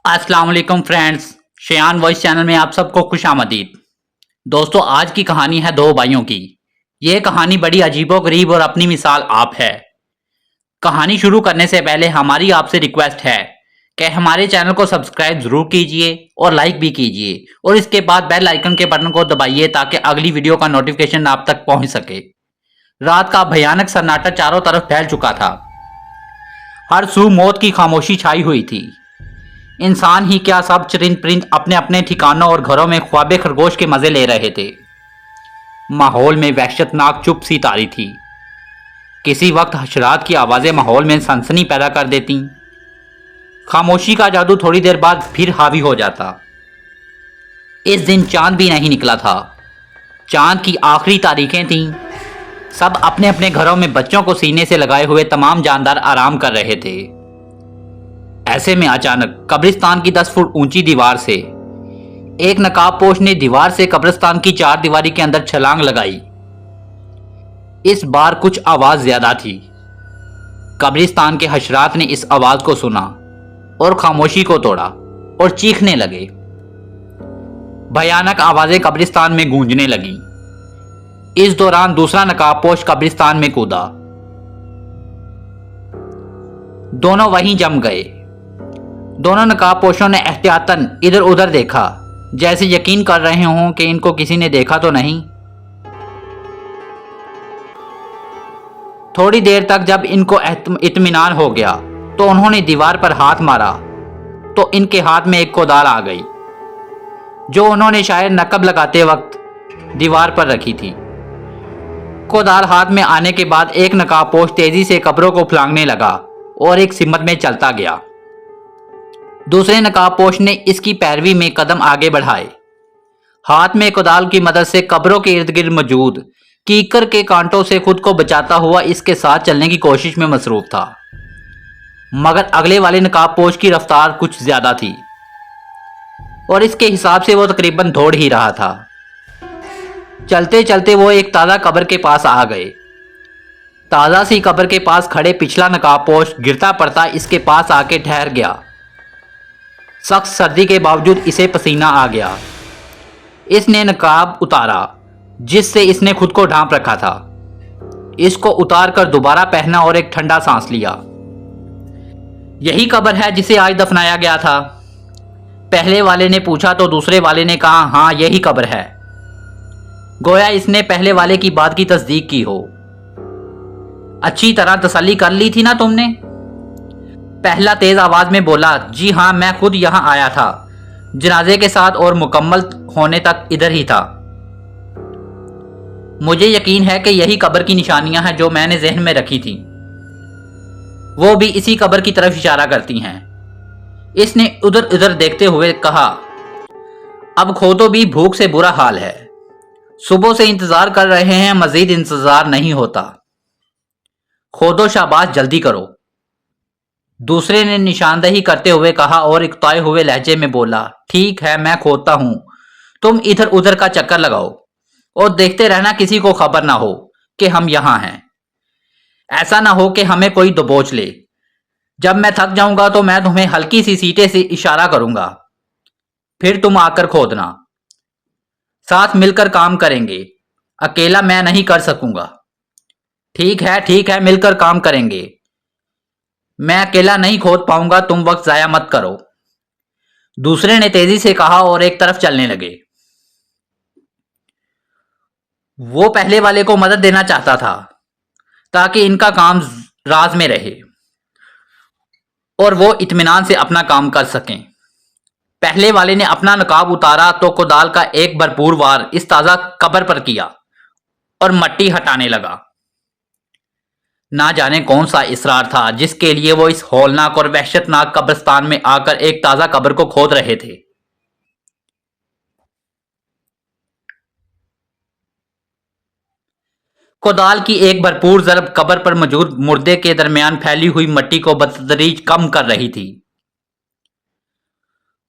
अस्सलाम वालेकुम friends, शेयान voice channel में आप सबको खुश आमदीद। दोस्तों, आज की कहानी है दो भाइयों की। ये कहानी बड़ी अजीबोगरीब और अपनी मिसाल आप है। कहानी शुरू करने से पहले हमारी आपसे रिक्वेस्ट है कि हमारे चैनल को सब्सक्राइब जरूर कीजिए और लाइक भी कीजिए और इसके बाद बेल आइकन के बटन को दबाइए ताकि अगली वीडियो का नोटिफिकेशन आप तक पहुंच सके। रात का भयानक सन्नाटा चारों तरफ फैल चुका था। हर सू मौत की खामोशी छाई हुई थी। इंसान ही क्या, सब चरिंद परिंद अपने अपने ठिकानों और घरों में ख्वाबे खरगोश के मजे ले रहे थे। माहौल में वहशतनाक चुप सी तारी थी। किसी वक्त हशरात की आवाजें माहौल में सनसनी पैदा कर देती। खामोशी का जादू थोड़ी देर बाद फिर हावी हो जाता। इस दिन चांद भी नहीं निकला था। चांद की आखिरी तारीखें थीं। सब अपने अपने घरों में बच्चों को सीने से लगाए हुए तमाम जानदार आराम कर रहे थे। ऐसे में अचानक कब्रिस्तान की 10 फुट ऊंची दीवार से एक नकाबपोश ने दीवार से कब्रिस्तान की चार दीवारी के अंदर छलांग लगाई। इस बार कुछ आवाज ज्यादा थी। कब्रिस्तान के हशरात ने इस आवाज को सुना और खामोशी को तोड़ा और चीखने लगे। भयानक आवाजें कब्रिस्तान में गूंजने लगीं। इस दौरान दूसरा नकाबपोश कब्रिस्तान में कूदा। दोनों वहीं जम गए। दोनों नकाबपोशों ने एहतियातन इधर उधर देखा, जैसे यकीन कर रहे हों कि इनको किसी ने देखा तो नहीं। थोड़ी देर तक जब इनको इत्मीनान हो गया तो उन्होंने दीवार पर हाथ मारा तो इनके हाथ में एक कोदाल आ गई, जो उन्होंने शायद नकब लगाते वक्त दीवार पर रखी थी। कोदाल हाथ में आने के बाद एक नकाबपोश तेजी से कब्रों को फलांगने लगा और एक सिमत में चलता गया। दूसरे नकाबपोश ने इसकी पैरवी में कदम आगे बढ़ाए। हाथ में कोदाल की मदद से कब्रों के इर्द गिर्द मौजूद कीकर के कांटों से खुद को बचाता हुआ इसके साथ चलने की कोशिश में मसरूफ था। मगर अगले वाले नकाबपोश की रफ्तार कुछ ज्यादा थी और इसके हिसाब से वो तकरीबन दौड़ ही रहा था। चलते चलते वो एक ताज़ा कब्र के पास आ गए। ताज़ा सी कब्र के पास खड़े पिछला नकाबपोश गिरता पड़ता इसके पास आके ठहर गया। सख्त सर्दी के बावजूद इसे पसीना आ गया। इसने नकाब उतारा जिससे इसने खुद को ढांप रखा था। इसको उतार कर दोबारा पहना और एक ठंडा सांस लिया। यही कब्र है जिसे आज दफनाया गया था? पहले वाले ने पूछा तो दूसरे वाले ने कहा, हाँ यही कब्र है। गोया इसने पहले वाले की बात की तस्दीक की हो। अच्छी तरह तसल्ली कर ली थी ना तुमने? पहला तेज आवाज में बोला, जी हाँ, मैं खुद यहां आया था जनाजे के साथ और मुकम्मल होने तक इधर ही था। मुझे यकीन है कि यही कब्र की निशानियां हैं जो मैंने जहन में रखी थी। वो भी इसी कब्र की तरफ इशारा करती हैं। इसने उधर उधर देखते हुए कहा, अब खोदो भी भूख से बुरा हाल है। सुबह से इंतजार कर रहे हैं, मजीद इंतजार नहीं होता। खोदो शाबाश, जल्दी करो। दूसरे ने निशानदही करते हुए कहा और इकताए हुए लहजे में बोला, ठीक है मैं खोदता हूं, तुम इधर उधर का चक्कर लगाओ और देखते रहना किसी को खबर ना हो कि हम यहां हैं। ऐसा ना हो कि हमें कोई दबोच ले। जब मैं थक जाऊंगा तो मैं तुम्हें हल्की सी सीटे से इशारा करूंगा, फिर तुम आकर खोदना। साथ मिलकर काम करेंगे, अकेला मैं नहीं कर सकूंगा। ठीक है, मिलकर काम करेंगे। मैं अकेला नहीं खोद पाऊंगा, तुम वक्त जाया मत करो। दूसरे ने तेजी से कहा और एक तरफ चलने लगे। वो पहले वाले को मदद देना चाहता था ताकि इनका काम राज में रहे और वो इत्मीनान से अपना काम कर सकें। पहले वाले ने अपना नकाब उतारा तो कोदाल का एक भरपूर वार इस ताजा कब्र पर किया और मट्टी हटाने लगा। ना जाने कौन सा इसरार था जिसके लिए वो इस हौलनाक और वहशतनाक कब्रिस्तान में आकर एक ताजा कब्र को खोद रहे थे। कोदाल की एक भरपूर ज़रब कब्र पर मौजूद मुर्दे के दरमियान फैली हुई मिट्टी को बतदरीज कम कर रही थी।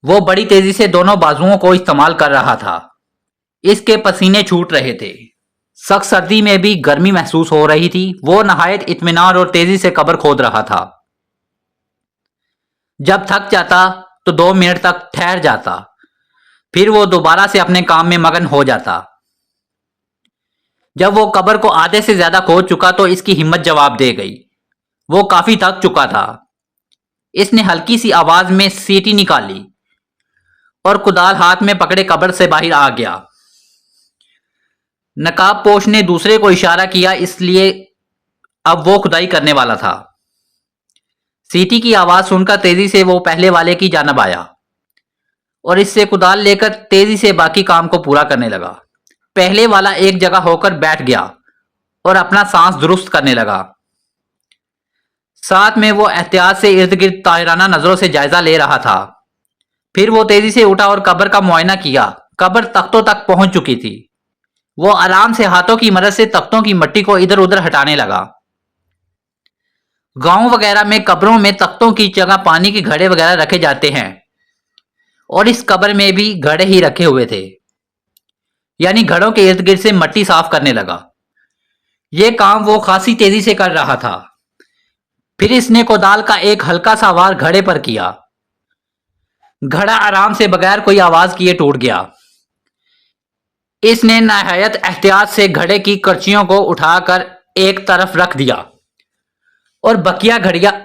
वो बड़ी तेजी से दोनों बाजुओं को इस्तेमाल कर रहा था। इसके पसीने छूट रहे थे। सख्त सर्दी में भी गर्मी महसूस हो रही थी। वो नहायत इत्मीनान और तेजी से कब्र खोद रहा था। जब थक जाता تو 2 منٹ تک ٹھہر جاتا، پھر وہ دوبارہ سے اپنے کام میں مگن ہو جاتا۔ جب وہ قبر کو آدھے سے زیادہ کھود چکا تو اس کی ہمت جواب دے گئی۔ وہ کافی تھک چکا تھا۔ اس نے ہلکی سی آواز میں سیٹی نکالی اور کدال ہاتھ میں پکڑے قبر سے باہر آ گیا۔ نقاب پوش نے دوسرے کو اشارہ کیا، اس لیے اب وہ کھدائی کرنے والا تھا۔ سیٹی کی آواز سن کر تیزی سے وہ پہلے والے کی جانب آیا اور اس سے کدال لے کر تیزی سے باقی کام کو پورا کرنے لگا۔ پہلے والا ایک جگہ ہو کر بیٹھ گیا اور اپنا سانس درست کرنے لگا، ساتھ میں وہ احتیاط سے ارد گرد طاہرانہ نظروں سے جائزہ لے رہا تھا۔ پھر وہ تیزی سے اٹھا اور قبر کا معائنہ کیا۔ قبر تختوں تک پہنچ چکی تھی۔ وہ آرام سے ہاتھوں کی مدد سے تختوں کی مٹی کو ادھر ادھر ہٹانے لگا۔ گاؤں وغیرہ میں قبروں میں تختوں کی جگہ پانی کے گھڑے وغیرہ رکھے جاتے ہیں، اور اس قبر میں بھی گھڑے ہی رکھے ہوئے تھے، یعنی گھڑوں کے ارد گرد سے مٹی صاف کرنے لگا۔ یہ کام وہ خاصی تیزی سے کر رہا تھا۔ پھر اس نے کودال کا ایک ہلکا سا وار گھڑے پر کیا۔ گھڑا آرام سے بغیر کوئی آواز کیے ٹوٹ گیا۔ اس نے نہایت احتیاط سے گھڑے کی کرچیوں کو اٹھا کر ایک طرف رکھ دیا اور بقیہ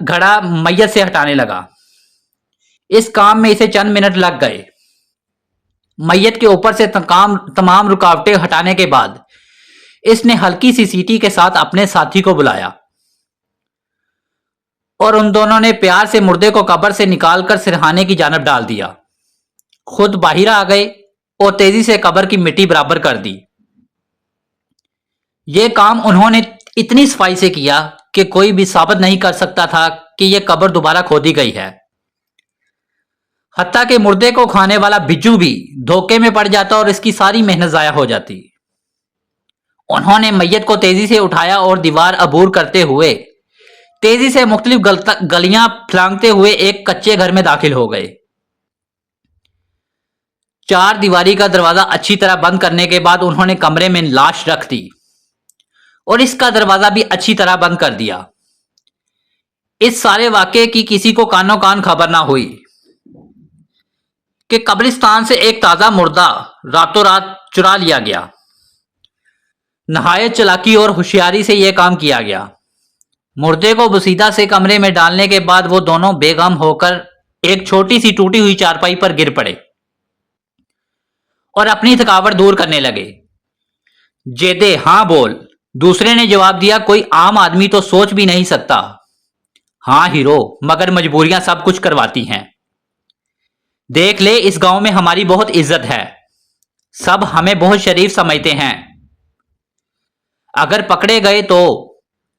گھڑا میت سے ہٹانے لگا۔ اس کام میں اسے چند منٹ لگ گئے۔ میت کے اوپر سے تمام رکاوٹیں ہٹانے کے بعد اس نے ہلکی سی سیٹی کے ساتھ اپنے ساتھی کو بلایا اور ان دونوں نے پیار سے مردے کو قبر سے نکال کر سرہانے کی جانب ڈال دیا۔ خود باہر آ گئے اور تیزی سے قبر کی مٹی برابر کر دی۔ یہ کام انہوں نے اتنی صفائی سے کیا کہ کوئی بھی ثابت نہیں کر سکتا تھا کہ یہ قبر دوبارہ کھودی گئی ہے۔ حتیٰ کہ مردے کو کھانے والا بجو بھی دھوکے میں پڑ جاتا اور اس کی ساری محنت ضائع ہو جاتی۔ انہوں نے میت کو تیزی سے اٹھایا اور دیوار عبور کرتے ہوئے تیزی سے مختلف گلیاں پھلانگتے ہوئے ایک کچے گھر میں داخل ہو گئے۔ 4 دیواری کا دروازہ اچھی طرح بند کرنے کے بعد انہوں نے کمرے میں لاش رکھ دی اور اس کا دروازہ بھی اچھی طرح بند کر دیا۔ اس سارے واقعے کی کسی کو کانوں کان خبر نہ ہوئی کہ قبرستان سے ایک تازہ مردہ راتوں رات چرا لیا گیا۔ نہایت چالاکی اور ہوشیاری سے یہ کام کیا گیا۔ مردے کو بسیدہ سے کمرے میں ڈالنے کے بعد وہ دونوں بے غم ہو کر ایک چھوٹی سی ٹوٹی ہوئی چارپائی پر گر پڑے اور اپنی تھکاوٹ دور کرنے لگے۔ جیدے ہاں بول، دوسرے نے جواب دیا، کوئی عام آدمی تو سوچ بھی نہیں سکتا۔ ہاں ہیرو، مگر مجبوریاں سب کچھ کرواتی ہیں۔ دیکھ لے، اس گاؤں میں ہماری بہت عزت ہے، سب ہمیں بہت شریف سمجھتے ہیں۔ اگر پکڑے گئے تو؟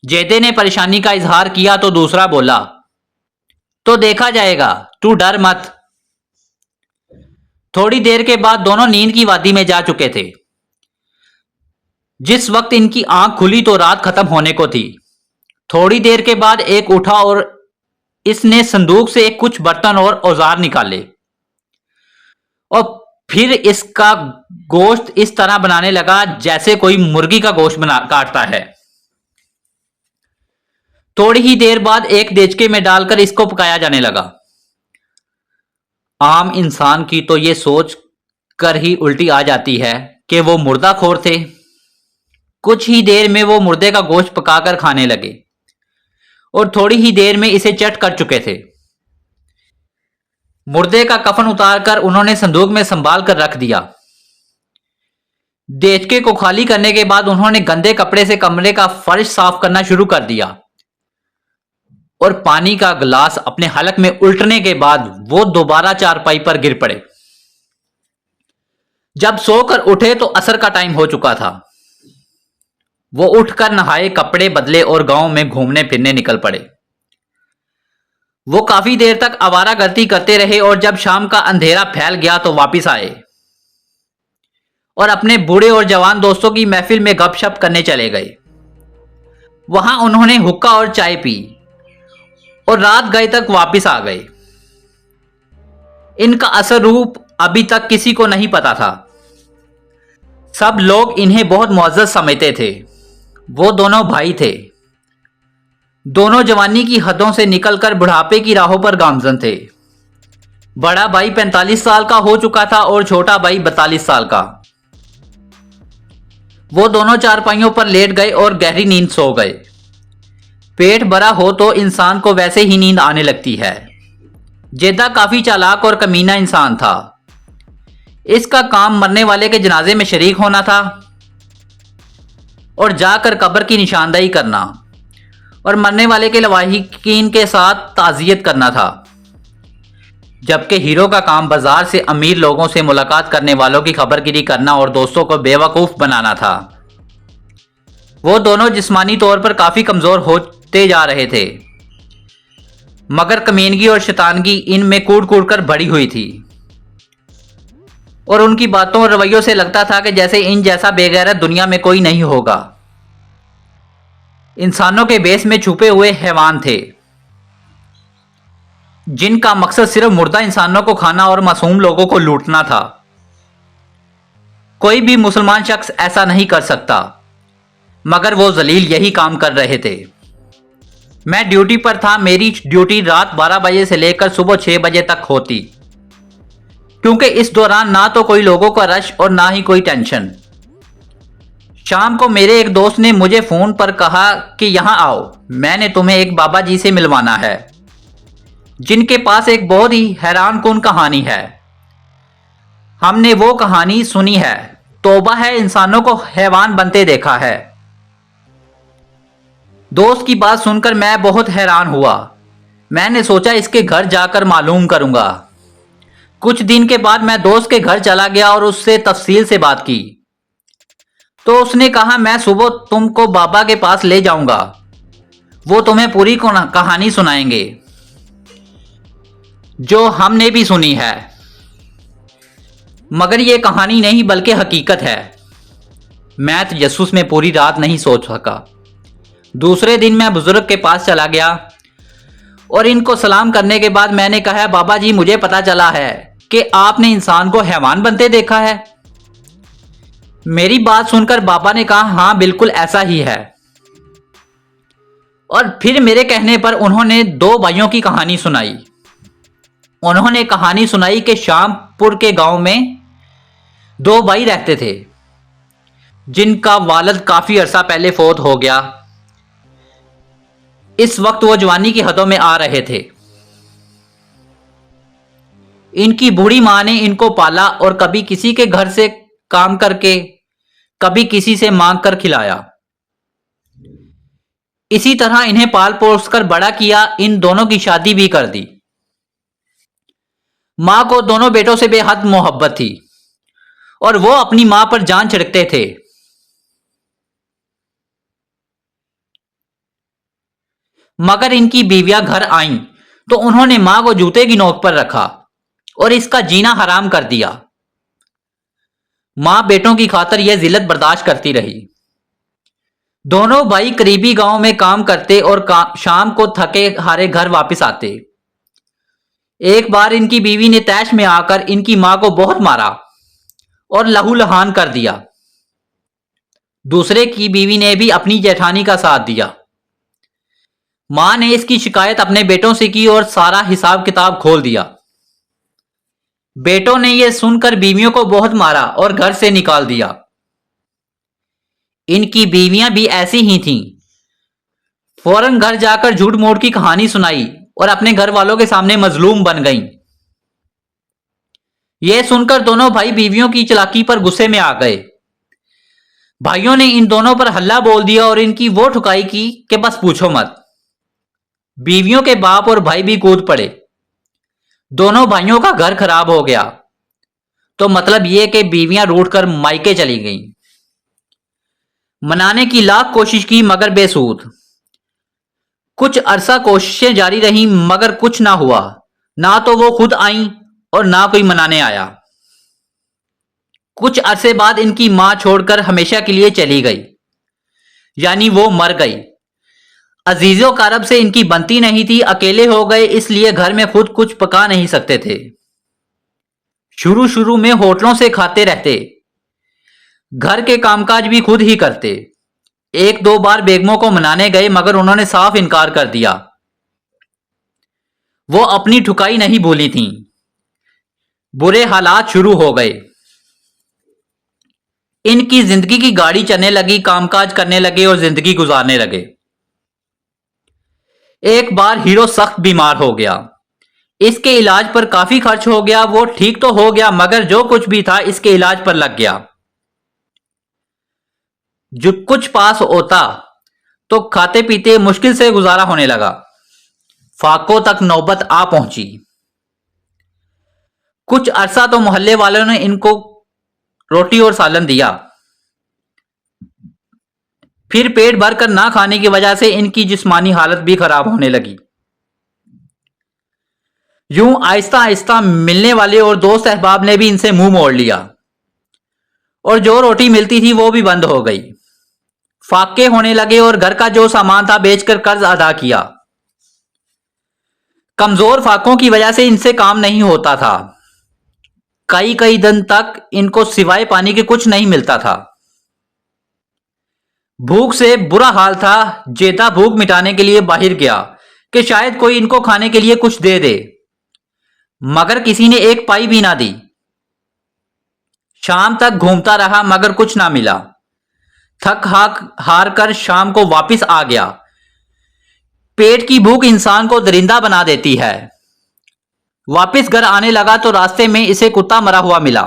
جیدے نے پریشانی کا اظہار کیا تو دوسرا بولا، تو دیکھا جائے گا، تو ڈر مت۔ تھوڑی دیر کے بعد دونوں نیند کی وادی میں جا چکے تھے۔ جس وقت ان کی آنکھ کھلی تو رات ختم ہونے کو تھی۔ تھوڑی دیر کے بعد ایک اٹھا اور اس نے صندوق سے کچھ برتن اور اوزار نکالے اور پھر اس کا گوشت اس طرح بنانے لگا جیسے کوئی مرغی کا گوشت کاٹتا ہے۔ تھوڑی ہی دیر بعد ایک دیچکے میں ڈال کر اس کو پکایا جانے لگا۔ عام انسان کی تو یہ سوچ کر ہی الٹی آ جاتی ہے کہ وہ مردہ خور تھے۔ کچھ ہی دیر میں وہ مردے کا گوشت پکا کر کھانے لگے اور تھوڑی ہی دیر میں اسے چٹ کر چکے تھے۔ مردے کا کفن اتار کر انہوں نے صندوق میں سنبھال کر رکھ دیا۔ دیچکے کو خالی کرنے کے بعد انہوں نے گندے کپڑے سے کمرے کا فرش صاف کرنا شروع کر دیا اور پانی کا گلاس اپنے حلق میں الٹنے کے بعد وہ دوبارہ چارپائی پر گر پڑے۔ جب سو کر اٹھے تو عصر کا ٹائم ہو چکا تھا۔ وہ اٹھ کر نہائے، کپڑے بدلے اور گاؤں میں گھومنے پھرنے نکل پڑے۔ وہ کافی دیر تک آوارہ گردی کرتے رہے اور جب شام کا اندھیرا پھیل گیا تو واپس آئے اور اپنے بوڑھے اور جوان دوستوں کی محفل میں گپ شپ کرنے چلے گئے۔ وہاں انہوں نے حقہ اور چائے پی اور رات گئے تک واپس آ گئے۔ ان کا اصل روپ ابھی تک کسی کو نہیں پتا تھا۔ سب لوگ انہیں بہت معزز سمجھتے تھے۔ وہ دونوں بھائی تھے۔ دونوں جوانی کی حدوں سے نکل کر بڑھاپے کی راہوں پر گامزن تھے۔ بڑا بھائی 45 سال کا ہو چکا تھا اور چھوٹا بھائی 42 سال کا۔ وہ دونوں چارپائیوں پر لیٹ گئے اور گہری نیند سو گئے۔ پیٹ بھرا ہو تو انسان کو ویسے ہی نیند آنے لگتی ہے۔ جیدہ کافی چالاک اور کمینہ انسان تھا۔ اس کا کام مرنے والے کے جنازے میں شریک ہونا تھا اور جا کر قبر کی نشاندہی کرنا اور مرنے والے کے لواحقین کے ساتھ تعزیت کرنا تھا، جبکہ ہیرو کا کام بازار سے امیر لوگوں سے ملاقات کرنے والوں کی خبر گیری کرنا اور دوستوں کو بے وقوف بنانا تھا۔ وہ دونوں جسمانی طور پر کافی کمزور ہوتے جا رہے تھے، مگر کمینگی اور شیطانگی ان میں کوڑ کوڑ کر بڑھی ہوئی تھی، اور ان کی باتوں اور رویوں سے لگتا تھا کہ جیسے ان جیسا بے غیرت دنیا میں کوئی نہیں ہوگا۔ انسانوں کے بیس میں چھپے ہوئے حیوان تھے، جن کا مقصد صرف مردہ انسانوں کو کھانا اور معصوم لوگوں کو لوٹنا تھا۔ کوئی بھی مسلمان شخص ایسا نہیں کر سکتا، مگر وہ ذلیل یہی کام کر رہے تھے۔ میں ڈیوٹی پر تھا۔ میری ڈیوٹی رات 12 بجے سے لے کر صبح 6 بجے تک ہوتی، کیونکہ اس دوران نہ تو کوئی لوگوں کا رش اور نہ ہی کوئی ٹینشن۔ شام کو میرے ایک دوست نے مجھے فون پر کہا کہ یہاں آؤ، میں نے تمہیں ایک بابا جی سے ملوانا ہے، جن کے پاس ایک بہت ہی حیران کن کہانی ہے۔ ہم نے وہ کہانی سنی ہے، توبہ ہے انسانوں کو حیوان بنتے دیکھا ہے۔ دوست کی بات سن کر میں بہت حیران ہوا۔ میں نے سوچا اس کے گھر جا کر معلوم کروں گا۔ کچھ دن کے بعد میں دوست کے گھر چلا گیا اور اس سے تفصیل سے بات کی، تو اس نے کہا میں صبح تم کو بابا کے پاس لے جاؤں گا، وہ تمہیں پوری کہانی سنائیں گے، جو ہم نے بھی سنی ہے، مگر یہ کہانی نہیں بلکہ حقیقت ہے۔ میں تجسس میں پوری رات نہیں سو سکا۔ دوسرے دن میں بزرگ کے پاس چلا گیا اور ان کو سلام کرنے کے بعد میں نے کہا بابا جی مجھے پتا چلا ہے کہ آپ نے انسان کو حیوان بنتے دیکھا ہے۔ میری بات سن کر بابا نے کہا ہاں بالکل ایسا ہی ہے، اور پھر میرے کہنے پر انہوں نے 2 بھائیوں کی کہانی سنائی۔ انہوں نے کہانی سنائی کہ شام پور کے گاؤں میں 2 بھائی رہتے تھے، جن کا والد کافی عرصہ پہلے فوت ہو گیا۔ اس وقت وہ جوانی کی حدوں میں آ رہے تھے۔ ان کی بوڑھی ماں نے ان کو پالا اور کبھی کسی کے گھر سے کام کر کے، کبھی کسی سے مانگ کر کھلایا۔ اسی طرح انہیں پال پوس کر بڑا کیا۔ ان دونوں کی شادی بھی کر دی۔ ماں کو دونوں بیٹوں سے بے حد محبت تھی اور وہ اپنی ماں پر جان چھڑکتے تھے۔ مگر ان کی بیویاں گھر آئیں تو انہوں نے ماں کو جوتے کی نوک پر رکھا اور اس کا جینا حرام کر دیا۔ ماں بیٹوں کی خاطر یہ ذلت برداشت کرتی رہی۔ دونوں بھائی قریبی گاؤں میں کام کرتے اور شام کو تھکے ہارے گھر واپس آتے۔ ایک بار ان کی بیوی نے طیش میں آ کر ان کی ماں کو بہت مارا اور لہو لہان کر دیا۔ دوسرے کی بیوی نے بھی اپنی جیٹھانی کا ساتھ دیا۔ ماں نے اس کی شکایت اپنے بیٹوں سے کی اور سارا حساب کتاب کھول دیا۔ بیٹوں نے یہ سن کر بیویوں کو بہت مارا اور گھر سے نکال دیا۔ ان کی بیویاں بھی ایسی ہی تھیں، فوراً گھر جا کر جھوٹ موٹ کی کہانی سنائی اور اپنے گھر والوں کے سامنے مظلوم بن گئیں۔ یہ سن کر دونوں بھائی بیویوں کی چلاکی پر غصے میں آ گئے۔ بھائیوں نے ان دونوں پر ہلہ بول دیا اور ان کی وہ ٹھکائی کی کہ بس پوچھو مت۔ بیویوں کے باپ اور بھائی بھی کود پڑے۔ دونوں بھائیوں کا گھر خراب ہو گیا۔ تو مطلب یہ کہ بیویاں روٹھ کر مائکے چلی گئیں۔ منانے کی لاکھ کوشش کی مگر بے سود۔ کچھ عرصہ کوششیں جاری رہیں مگر کچھ نہ ہوا۔ نہ تو وہ خود آئیں اور نہ کوئی منانے آیا۔ کچھ عرصے بعد ان کی ماں چھوڑ کر ہمیشہ کے لیے چلی گئی، یعنی وہ مر گئی۔ عزیز و اقارب سے ان کی بنتی نہیں تھی، اکیلے ہو گئے، اس لیے گھر میں خود کچھ پکا نہیں سکتے تھے۔ شروع میں ہوٹلوں سے کھاتے رہتے، گھر کے کام کاج بھی خود ہی کرتے۔ 1-2 بار بیگموں کو منانے گئے مگر انہوں نے صاف انکار کر دیا۔ وہ اپنی ٹھکائی نہیں بھولی تھیں۔ बुरे हालात शुरू हो गए। इनकी जिंदगी की गाड़ी चलने लगी, कामकाज करने लगे और जिंदगी गुजारने लगे। एक बार हीरो सख्त बीमार हो गया। इसके इलाज पर काफी खर्च हो गया। वो ठीक तो हो गया, मगर जो कुछ भी था इसके इलाज पर लग गया। जो कुछ पास होता तो खाते पीते मुश्किल से गुजारा होने लगा। फाकों तक नौबत आ पहुंची। कुछ अरसा तो मोहल्ले वालों ने इनको रोटी और सालन दिया, फिर पेट भर कर ना खाने की वजह से इनकी जिस्मानी हालत भी खराब होने लगी। यूं आहिस्ता आहिस्ता मिलने वाले और दोस्त अहबाब ने भी इनसे मुंह मोड़ लिया और जो रोटी मिलती थी वो भी बंद हो गई। फाके होने लगे और घर का जो सामान था बेचकर कर्ज अदा किया। कमजोर फाकों की वजह से इनसे काम नहीं होता था। कई कई दिन तक इनको सिवाय पानी के कुछ नहीं मिलता था। भूख से बुरा हाल था। जेता भूख मिटाने के लिए बाहर गया कि शायद कोई इनको खाने के लिए कुछ दे दे, मगर किसी ने एक पाई भी ना दी। शाम तक घूमता रहा मगर कुछ ना मिला। थक हार कर शाम को वापस आ गया। पेट की भूख इंसान को दरिंदा बना देती है। वापस घर आने लगा तो रास्ते में इसे कुत्ता मरा हुआ मिला,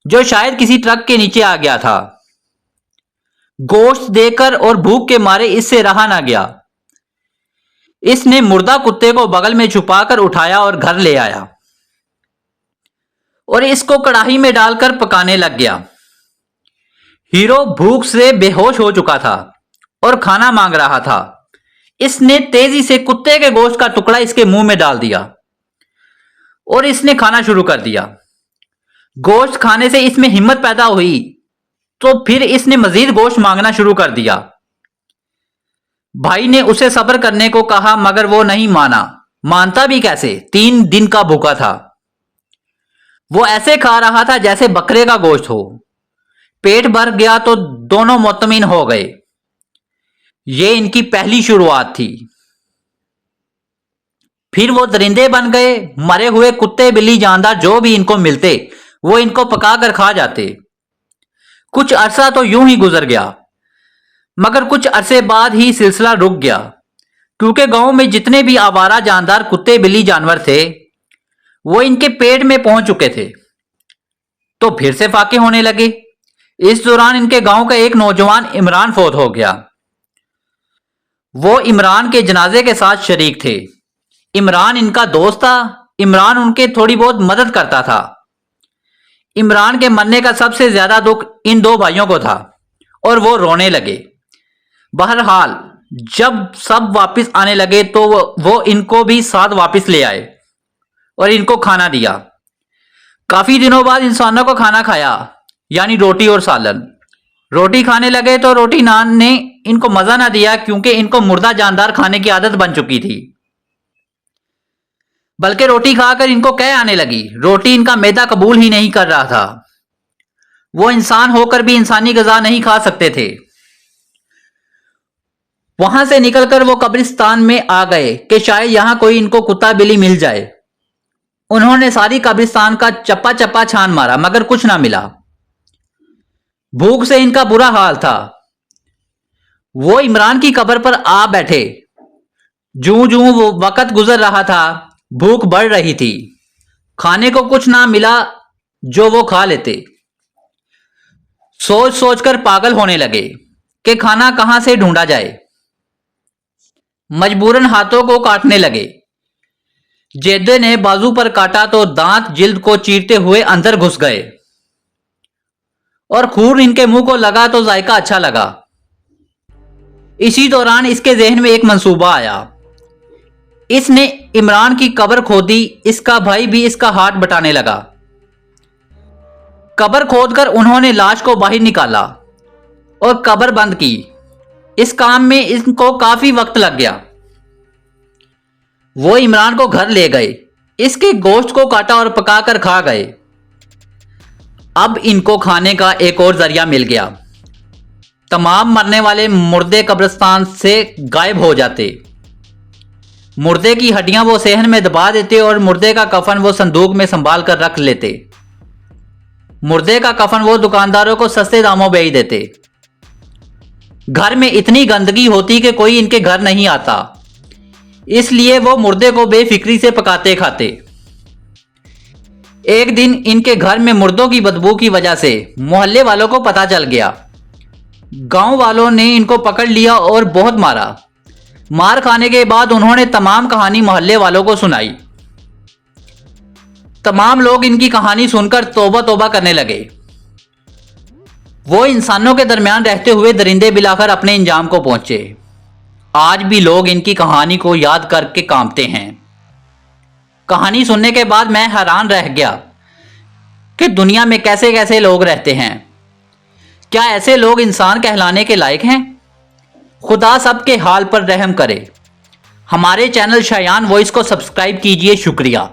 जो शायद किसी ट्रक के नीचे आ गया था। गोश्त देकर और भूख के मारे इससे रहा ना गया। इसने मुर्दा कुत्ते को बगल में छुपाकर उठाया और घर ले आया और इसको कढ़ाई में डालकर पकाने लग गया। हीरो भूख से बेहोश हो चुका था और खाना मांग रहा था। इसने तेजी से कुत्ते के गोश्त का टुकड़ा इसके मुंह में डाल दिया और इसने खाना शुरू कर दिया। गोश्त खाने से इसमें हिम्मत पैदा हुई तो फिर इसने मजीद गोश्त मांगना शुरू कर दिया। भाई ने उसे सब्र करने को कहा मगर वो नहीं माना। मानता भी कैसे, 3 दिन का भूखा था। वो ऐसे खा रहा था जैसे बकरे का गोश्त हो। पेट भर गया तो दोनों मुतमिन हो गए। ये इनकी पहली शुरुआत थी। फिर वो दरिंदे बन गए। मरे हुए कुत्ते बिल्ली जानदार जो भी इनको मिलते वो इनको पकाकर खा जाते। कुछ अरसा तो यूं ही गुजर गया, मगर कुछ अरसे बाद ही सिलसिला रुक गया, क्योंकि गांव में जितने भी आवारा जानदार कुत्ते बिल्ली जानवर थे वो इनके पेट में पहुंच चुके थे। तो फिर से फाके होने लगे। इस दौरान इनके गांव का एक नौजवान इमरान फौत हो गया। वो इमरान के जनाजे के साथ शरीक थे। इमरान इनका दोस्त था। इमरान उनके थोड़ी बहुत मदद करता था। इमरान के मरने का सबसे ज्यादा दुख इन 2 भाइयों को था और वो रोने लगे। बहरहाल जब सब वापस आने लगे तो वो इनको भी साथ वापस ले आए और इनको खाना दिया। काफी दिनों बाद इंसानों को खाना खाया, यानी रोटी और सालन। रोटी खाने लगे तो रोटी नान ने इनको मजा ना दिया, क्योंकि इनको मुर्दा जानदार खाने की आदत बन चुकी थी। बल्कि रोटी खाकर इनको कह आने लगी। रोटी इनका मैदा कबूल ही नहीं कर रहा था। वो इंसान होकर भी इंसानी ग़िज़ा नहीं खा सकते थे। वहां से निकलकर वो कब्रिस्तान में आ गए कि शायद यहां कोई इनको कुत्ता बिल्ली मिल जाए। उन्होंने सारी कब्रिस्तान का चप्पा चप्पा छान मारा मगर कुछ ना मिला। भूख से इनका बुरा हाल था। वो इमरान की कब्र पर आ बैठे। जूं जूं वो वक्त गुजर रहा था, भूख बढ़ रही थी। खाने को कुछ ना मिला जो वो खा लेते। सोच सोचकर पागल होने लगे कि खाना कहां से ढूंढा जाए। मजबूरन हाथों को काटने लगे। जेदे ने बाजू पर काटा तो दांत जिल्द को चीरते हुए अंदर घुस गए और खून इनके मुंह को लगा तो जायका अच्छा लगा। इसी दौरान इसके जहन में एक मंसूबा आया। इसने इमरान की कब्र खोदी। इसका भाई भी इसका हाथ बटाने लगा। कब्र खोदकर उन्होंने लाश को बाहर निकाला और कब्र बंद की। इस काम में इनको काफी वक्त लग गया। वो इमरान को घर ले गए। इसके गोश्त को काटा और पकाकर खा गए। अब इनको खाने का एक और जरिया मिल गया। तमाम मरने वाले मुर्दे कब्रिस्तान से गायब हो जाते। मुर्दे की हड्डियां वो सेहन में दबा देते और मुर्दे का कफन वो संदूक में संभाल कर रख लेते। मुर्दे का कफन वो दुकानदारों को सस्ते दामों बेच देते। घर में इतनी गंदगी होती कि कोई इनके घर नहीं आता, इसलिए वो मुर्दे को बेफिक्री से पकाते खाते। एक दिन इनके घर में मुर्दों की बदबू की वजह से मोहल्ले वालों को पता चल गया। गांव वालों ने इनको पकड़ लिया और बहुत मारा। मार खाने के बाद उन्होंने तमाम कहानी मोहल्ले वालों को सुनाई। तमाम लोग इनकी कहानी सुनकर तौबा तौबा करने लगे। वो इंसानों के दरमियान रहते हुए दरिंदे बिलाकर अपने इंजाम को पहुंचे। आज भी लोग इनकी कहानी को याद करके कांपते हैं। कहानी सुनने के बाद मैं हैरान रह गया कि दुनिया में कैसे कैसे लोग रहते हैं। क्या ऐसे लोग इंसान कहलाने के लायक हैं? खुदा सबके हाल पर रहम करे। हमारे चैनल शायान वॉइस को सब्सक्राइब कीजिए। शुक्रिया।